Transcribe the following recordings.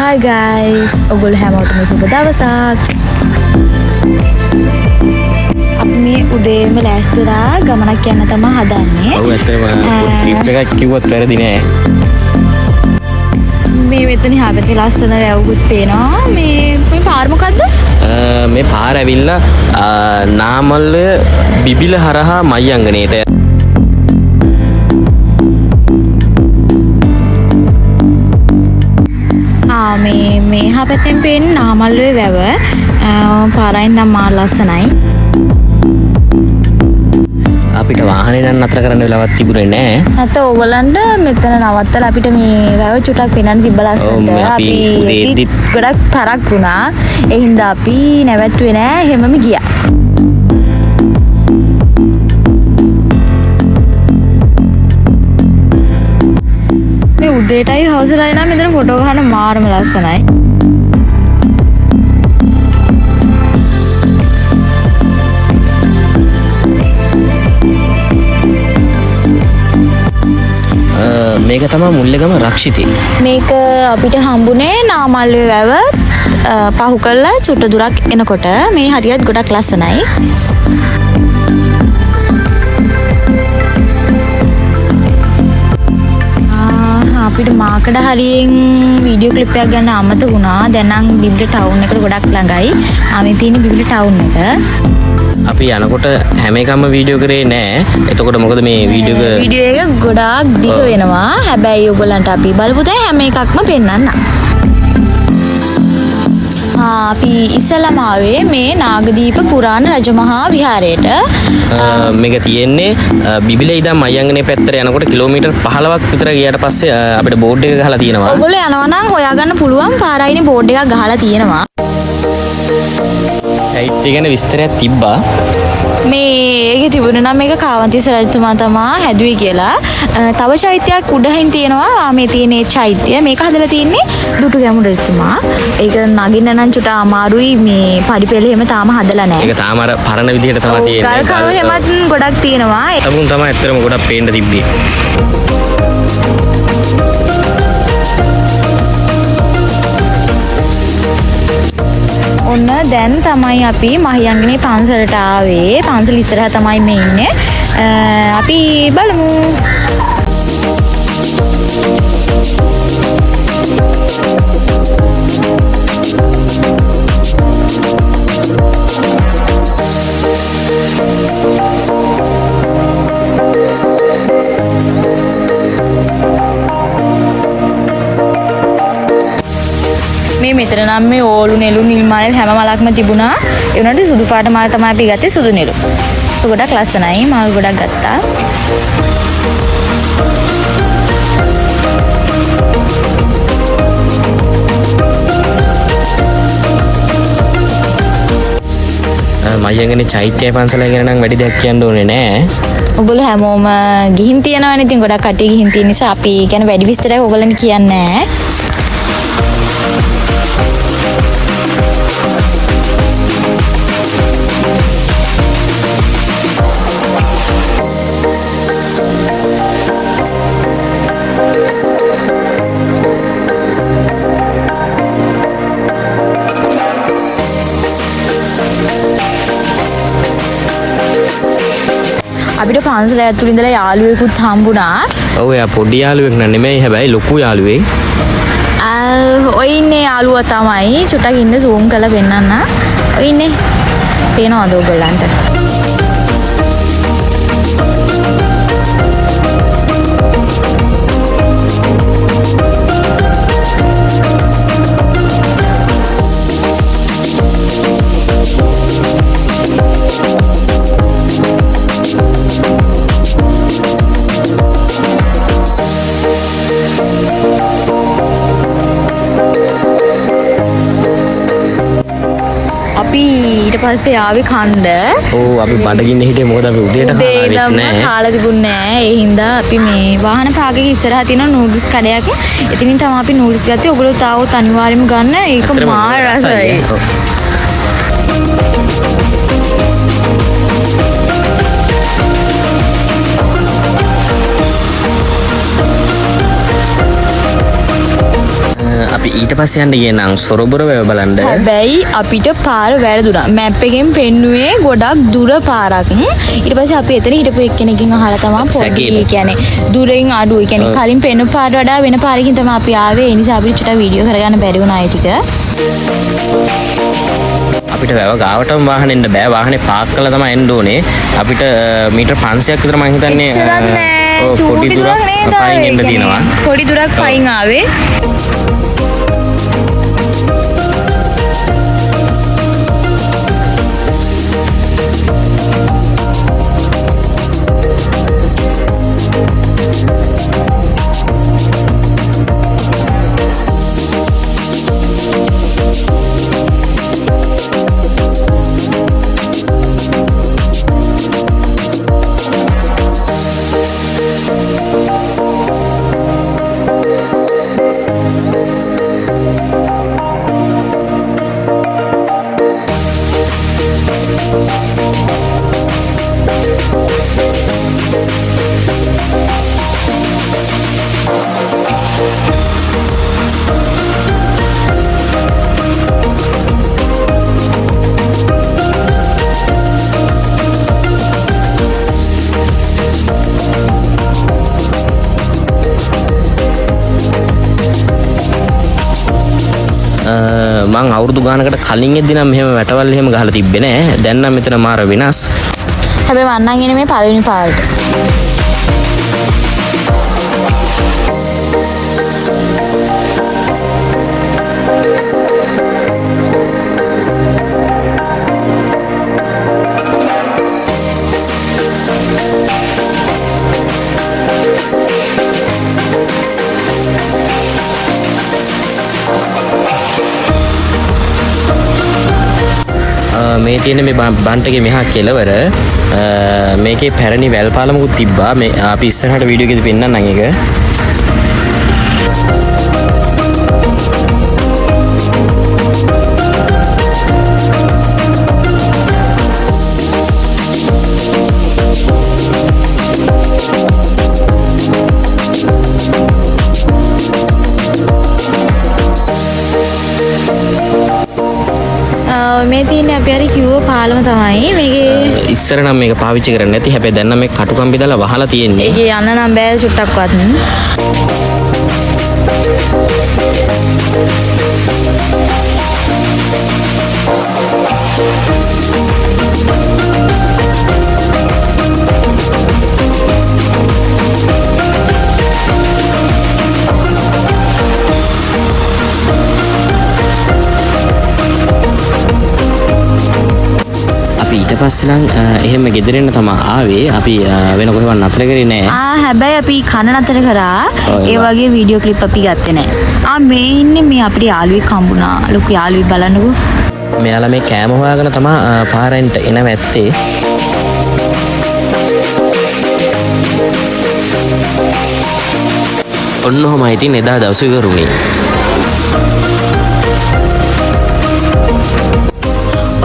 Hi guys, ඔගොල්ලෝ හැමෝටම සුබ දවසක්. අපි මේ උදේම ලෑස්තිලා ගමනක් යන්න තමයි හදන්නේ. ඔව් ඇත්තටම ට්‍රිප් එකක් කිව්වොත් වැරදි නෑ. මේ මෙතන හැපති ලස්සන වැවුකුත් පේනවා. මේ පාර මොකද්ද? මේ පාර ඇවිල්ලා නාමල්ල බිබිල හරහා මයංගනේට. මේ හපැත්තෙන් පේන්නේ නාමල්ලේ වැව. පාරයින් නම් මාර ලස්සනයි. අපිට වාහනේ නම් නතර කරන්න වෙලාවක් තිබුණේ නෑ. නැත්නම් ඕගලන්ට මෙතන නවත්තලා අපිට මේ වැව චුටක් පෙන්වන්න තිබ්බ ලස්සනට. අපි ගොඩක් තරක් වුණා. ඒ හින්දා අපි නැවැත්තුවේ නෑ. හැමම ගියා. මේ උදේටයි හවසටයි නම් මෙතන ෆොටෝ ගන්න මාරම ලස්සනයි. මේක තමයි මුල්ලේගම රක්ෂිතේ. මේක අපිට හම්බුනේ නාමල්ලේ වැව පහු කරලා චුට්ට දුරක් එනකොට. මේ හරියත් ගොඩක් ලස්සනයි. අපිට මාකඩ හරියෙන් වීඩියෝ ක්ලිප් එකක් ගන්න අමතක වුණා. දැන් නම් බිබිල ටවුන් එකට ගොඩක් ළඟයි. මේ තියෙන බිබිල ටවුන් එක. අපි යනකොට හැම එකම වීඩියෝ කරේ නෑ. එතකොට මොකද මේ වීඩියෝ එක ගොඩාක් දිග වෙනවා. හැබැයි ඔයගලන්ට අපි බලපු දේ හැම එකක්ම පෙන්වන්න. අපි ඉස්සලම ආවේ මේ නාගදීප පුරාණ රජමහා විහාරයට. මේක තියෙන්නේ බිබිලේ ඉඳන් මයංගනේ පැත්තට යනකොට කිලෝමීටර් 15ක් විතර ගියාට පස්සේ අපිට බෝඩ් එක ගහලා තියෙනවා. ඔයගොල්ලෝ යනවා නම් හොයාගන්න පුළුවන් පාරයිනේ බෝඩ් එකක් ගහලා තියෙනවා. චෛත්‍ය ගැන විස්තරයක් තිබ්බා. මේකේ තිබුණේ නම් මේක කාවන්තිස්ස රජතුමා තමා හැදුවේ කියලා. තව චෛත්‍යයක් උඩහින් තියෙනවා. මේ තියෙන චෛත්‍ය මේක හදලා තින්නේ දුටුගැමුණු රජතුමා. ඒක නගින්න නම් චුට අමාරුයි. මේ පඩිපෙළ එහෙම තාම හදලා නැහැ. ඒක තාම අර පරණ විදිහට තමයි තියෙන්නේ. ගල් කණු එහෙමත් ගොඩක් තියෙනවා. තමුන් තමයි ඇත්තටම ගොඩක් පේන්න තිබ්බේ. ඔන්න දැන් තමයි අපි මහියංගනේ පන්සලට ආවේ. පන්සල ඉස්සරහ තමයි මේ ඉන්නේ. අපි බලමු. මෙතන නම් මේ ඕලු නෙළු නිල් මල් හැම මලක්ම තිබුණා. ඒ වුණාට සුදු පාට මල් තමයි අපි ගත්තේ. සුදු නෙළු. ඒක ගොඩක් ලස්සනයි. මල් ගොඩක් ගත්තා. මයංගනේ චෛත්‍ය පන්සල ගැන නම් වැඩි දෙයක් කියන්න ඕනේ නෑ. ඔයගොල්ලෝ හැමෝම ගිහින් තියනවනේ. ඉතින් ගොඩක් කට්ටිය ගිහින් තියෙන නිසා අපි ගැන වැඩි විස්තරයක් ඔයගොල්ලන්ට කියන්නේ නෑ. අපිට පන්සල ඇතුළේ ඉඳලා යාළුවෙකුත් හම්බුණා. ඔව් එයා පොඩි යාළුවෙක් නන් නෙමෙයි. හැබැයි ලොකු යාළුවෙක්. ඔය ඉන්නේ යාළුවා තමයි. චුට්ටක් ඉන්න zoom කරලා පෙන්නන්න. ඔය ඉන්නේ. පේනවද ඔයගොල්ලන්ට? අපි ඊට පස්සේ ආවේ කණ්ඩ. ඔව් අපි බඩගින්න හිටියේ මොකද අපි උදේට කාලා නෑ. කාලා තිබුණේ නෑ. ඒ හින්දා අපි මේ වාහන පාගයේ ඉස්සරහා තියෙන නූඩල්ස් කඩයක්. එතනින් තමයි අපි නූඩල්ස් ගත්තේ. ඔයගොල්ලෝ තාවොත් අනිවාර්යයෙන්ම ගන්න. ඒක මාර රසයි. ඊට පස්සේ යන්න ගියේ නම් සොරබුර වැව බලන්න. හැබැයි අපිට පාර වැරදුනා. මැප් එකෙන් පෙන්නුවේ ගොඩක් දුර පාරක්. ඊට පස්සේ අපි එතන හිටපු එක්කෙනකින් අහලා තමයි පොඩි කියන්නේ දුරින් අඩුයි. කියන්නේ කලින් පෙන්නු පාරට වඩා වෙන පාරකින් තමයි අපි ආවේ. ඒ නිසා අපිට චුට්ටක් වීඩියෝ කරගන්න බැරි වුණා ඒ ටික. අපිට වැව ගාවටම වාහනේ එන්න බෑ. වාහනේ පාක් කරලා තමයි එන්න ඕනේ. අපිට මීටර් 500ක් විතර මම හිතන්නේ පොඩි දුරක් නේද? පයින් එන්න තියෙනවා. පොඩි දුරක් පයින් ආවේ. මං අවුරුදු ගානකට කලින් එද්දි නම් මෙහෙම වැටවල් එහෙම ගහලා තිබ්බේ නෑ. දැන් නම් මෙතන මාර වෙනස්. හැබැයි මන්නම් එන්නේ මේ පළවෙනි පාරට. මේ තියෙන මේ බන්ටගේ මෙහා කෙලවර මේකේ පැරණි වැල් පාලමකුත් තිබ්බා. මේ අපි ඉස්සරහට වීඩියෝ එකේදී පෙන්නන්නම් ඒක. මේ තියෙන්නේ අපි හරි කිව්ව පාලම තමයි. මේකේ ඉස්සර නම් මේක පාවිච්චි කරන්නේ නැති. හැබැයි දැන් නම් මේ කටුකම්බි දාලා වහලා තියෙන්නේ. ඒකේ යන්න නම් බෑ චුට්ටක්වත්. ඊට පස්සේ නම් එහෙම ගෙදරින් තමයි ආවේ. අපි වෙන කොහෙවත් නතර කරේ නෑ. හැබැයි අපි කන නතර කරා. ඒ වගේ වීඩියෝ ක්ලිප් අපි ගත්තේ නෑ. මේ ඉන්නේ මේ අපිට යාළුවෙක් හම්බුණා. ලොකු යාළුවෙක් බලන්නකෝ. මෙයාලා මේ කෑම හොයාගෙන තමයි පාරෙන්ට එනව ඇත්තේ. ඔන්න ඔහොමයි ඉතින් එදා දවසේ කරුණේ.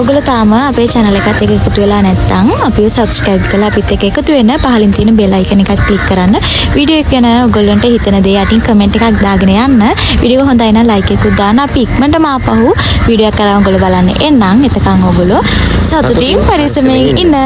ඔගොල්ලෝ තාම අපේ channel එකත් එක්ක එකතු වෙලා නැත්නම් අපිව subscribe කරලා අපිත් එක්ක එකතු වෙන්න. පහලින් තියෙන bell icon එකත් click කරන්න. වීඩියෝ එක ගැන ඔයගොල්ලන්ට හිතන දේ යටින් comment එකක් දාගෙන යන්න. වීඩියෝ එක හොඳයි නම් like එකකුත් දාන්න. අපි ඉක්මනටම ආපහු වීඩියෝ එක කරා ඔයගොල්ලෝ බලන්න එන්නම්. එතකන් ඔයගොල්ලෝ සතුටින් පරිස්සමෙන් ඉන්න.